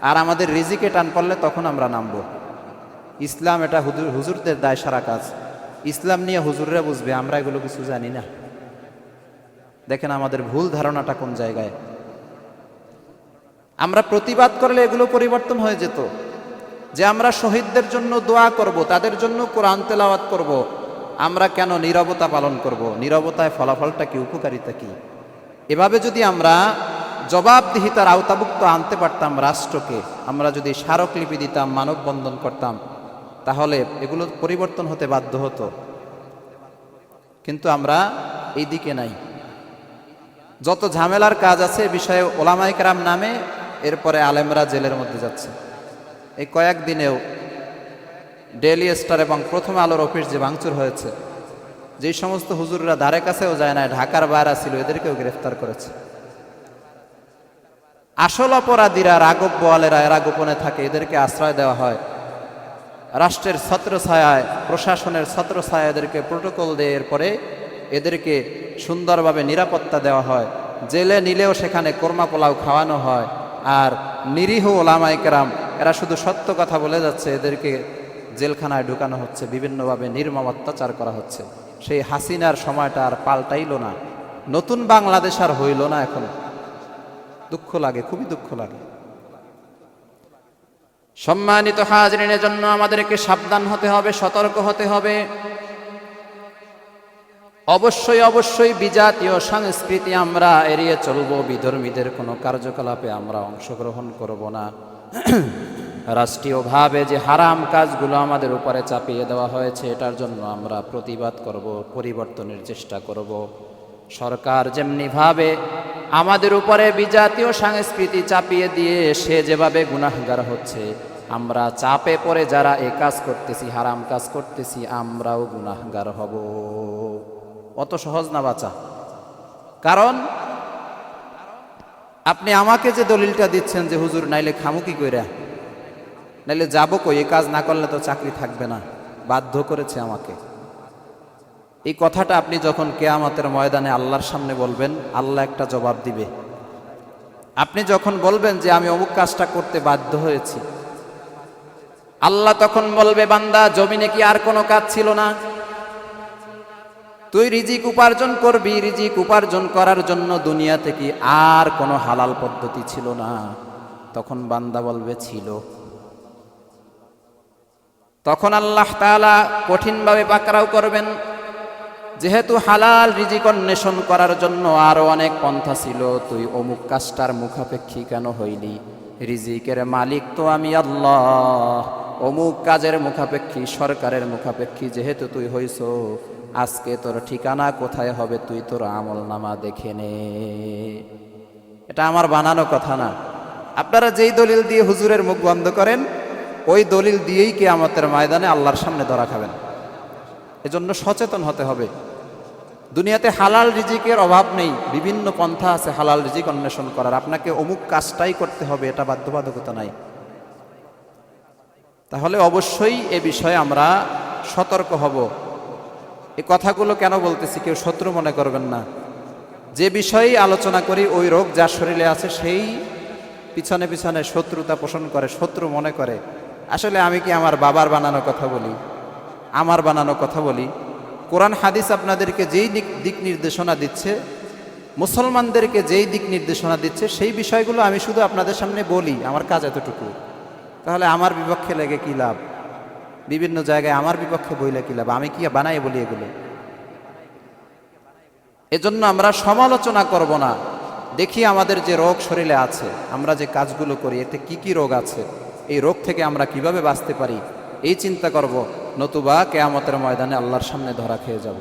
আর আমাদের রিজিকে টান পড়লে তখন আমরা নামবো। ইসলাম এটা হুজুরদের দায় সারা কাজ, ইসলাম নিয়ে হুজুররা বুঝবে, আমরা এগুলো কিছু জানি না। দেখেন আমাদের ভুল ধারণাটা কোন জায়গায়। আমরা প্রতিবাদ করলে এগুলো পরিবর্তন হয়ে যেত, যে আমরা শহীদদের জন্য দোয়া করব, তাদের জন্য কোরআন তেলাওয়াত করব, আমরা কেন নীরবতা পালন করব? নীরবতায় ফলাফলটা কি, উপকারিতা কি? এভাবে যদি আমরা জবাবদিহিতার আওতাভুক্ত আনতে পারতাম রাষ্ট্রকে, আমরা যদি স্মারকলিপি দিতাম, মানববন্ধন করতাম, তাহলে এগুলো পরিবর্তন হতে বাধ্য হতো। কিন্তু আমরা এই দিকে নাই। যত ঝামেলার কাজ আছে এ বিষয়ে ওলামায়ে কেরাম নামে, এরপরে আলেমরা জেলের মধ্যে যাচ্ছে। এই কয়েকদিনেও ডেইলি স্টার এবং প্রথম আলোর অফিস যে ভাঙচুর হয়েছে, যেই সমস্ত হুজুররা ধারে কাছেও যায় না, ঢাকার বাইরে ছিল, এদেরকেও গ্রেফতার করেছে। আসল অপরাধীরা, রাঘব বোয়ালেরা, এরা গোপনে থাকে, এদেরকে আশ্রয় দেওয়া হয়। রাষ্ট্রের ছত্রছায়ায়, প্রশাসনের ছত্রছায়ায় এদেরকে প্রোটোকল দিয়ে এরপরে এদেরকে সুন্দরভাবে নিরাপত্তা দেওয়া হয়। জেলে নিলেও সেখানে কোরমা পোলাও খাওয়ানো হয়। আর নিরীহ ওলামায়ে কেরাম, এরা শুধু সত্য কথা বলে যাচ্ছে, এদেরকে জেলখানায় ঢুকানো হচ্ছে, বিভিন্নভাবে নির্মম অত্যাচার করা হচ্ছে। সেই হাসিনার সময়টা আর পাল্টাইল না, নতুন বাংলাদেশ আর হইল না। এখন দুঃখ লাগে, খুবই দুঃখ লাগে। সম্মানিত হাজরিনের জন্য আমাদেরকে সাবধান হতে হবে, সতর্ক হতে হবে। অবশ্যই অবশ্যই বিজাতীয় সংস্কৃতি আমরা এড়িয়ে চলব, বিধর্মীদের কোনো কার্যকলাপে আমরা অংশগ্রহণ করব না। রাষ্ট্রীয়ভাবে যে হারাম কাজগুলো আমাদের উপরে চাপিয়ে দেওয়া হয়েছে, এটার জন্য আমরা প্রতিবাদ করব, পরিবর্তনের চেষ্টা করব। সরকার যেমনিভাবে আমাদের উপরে বিজাতীয় সংস্কৃতি চাপিয়ে দিয়ে সে যেভাবে গুনাহগার হচ্ছে, আমরা চাপে পড়ে যারা এ কাজ করতেছি, হারাম কাজ করতেছি, আমরাও গুনাহগার হব। অত সহজ না বাঁচা। কারণ আপনি আমাকে যে দলিলটা দিচ্ছেন যে হুজুর নাইলে খামু কি কইরা, নাইলে যাবো কই, এই কাজ না করলে তো চাকরি থাকবে না, বাধ্য করেছে আমাকে, এই কথাটা আপনি যখন কিয়ামতের ময়দানে আল্লাহর সামনে বলবেন, আল্লাহ একটা জবাব দিবে। আপনি যখন বলবেন যে আমি অমুক কাজটা করতে বাধ্য হয়েছি, আল্লাহ তখন বলবে, বান্দা জমিনে কি আর কোনো কাজ ছিল না? তুই রিজিক উপার্জন করবি, রিজিক উপার্জন করার জন্য দুনিয়াতে কি আর কোনো হালাল পদ্ধতি ছিল না? তখন বান্দা বলবে ছিল। তখন আল্লাহ তাআলা কঠিনভাবে পাকড়াও করবেন, যেহেতু হালাল রিজিক অন্বেষণ করার জন্য আরো অনেক পন্থা ছিল, তুই অমুক কাজটার মুখাপেক্ষী কেন হইলি? রিজিকের মালিক তো আমি আল্লাহ, অমুক কাজের মুখাপেক্ষী, সরকারের মুখাপেক্ষী যেহেতু তুই হইছ, আজকে তোর ঠিকানা কোথায় হবে তুই তোর আমল নামা দেখে নে। এটা আমার বানানো কথা না। আপনারা যেই দলিল দিয়ে হুজুরের মুখ বন্ধ করেন, ওই দলিল দিয়েই কিয়ামতের ময়দানে আল্লাহর সামনে ধরা খাবেন। এজন্য সচেতন হতে হবে। দুনিয়াতে হালাল রিজিকের অভাব নেই, বিভিন্ন পন্থা আছে হালাল রিজিক অন্বেষণ করার। আপনাকে অমুক কাজটাই করতে হবে, এটা বাধ্যবাধকতা নাই। তাহলে অবশ্যই এ বিষয়ে আমরা সতর্ক হব। এই কথাগুলো কেন বলতেছি, কেউ শত্রু মনে করবেন না। যে বিষয়েই আলোচনা করি, ওই রোগ যার শরীরে আছে সেই পিছনে পিছনে শত্রুতা পোষণ করে, শত্রু মনে করে। আসলে আমি কি আমার বাবার বানানো কথা বলি, আমার বানানো কথা বলি? কোরআন হাদিস আপনাদেরকে যেই দিক নির্দেশনা দিচ্ছে, মুসলমানদেরকে যেই দিক নির্দেশনা দিচ্ছে, সেই বিষয়গুলো আমি শুধু আপনাদের সামনে বলি, আমার কাজ এতটুকু। তাহলে আমার বিপক্ষে লেগে কি লাভ? বিভিন্ন জায়গায় আমার বিপক্ষে বইলে কি লাভ? আমি কি বানাই বলি এগুলো? এজন্য আমরা সমালোচনা করব না। দেখি আমাদের যে রোগ শরীরে আছে, আমরা যে কাজগুলো করি, এতে কি কি রোগ আছে, এই রোগ থেকে আমরা কিভাবে বাঁচতে পারি, এই চিন্তা করব। নতুবা কিয়ামতের ময়দানে আল্লাহর সামনে ধরা খেয়ে যাব।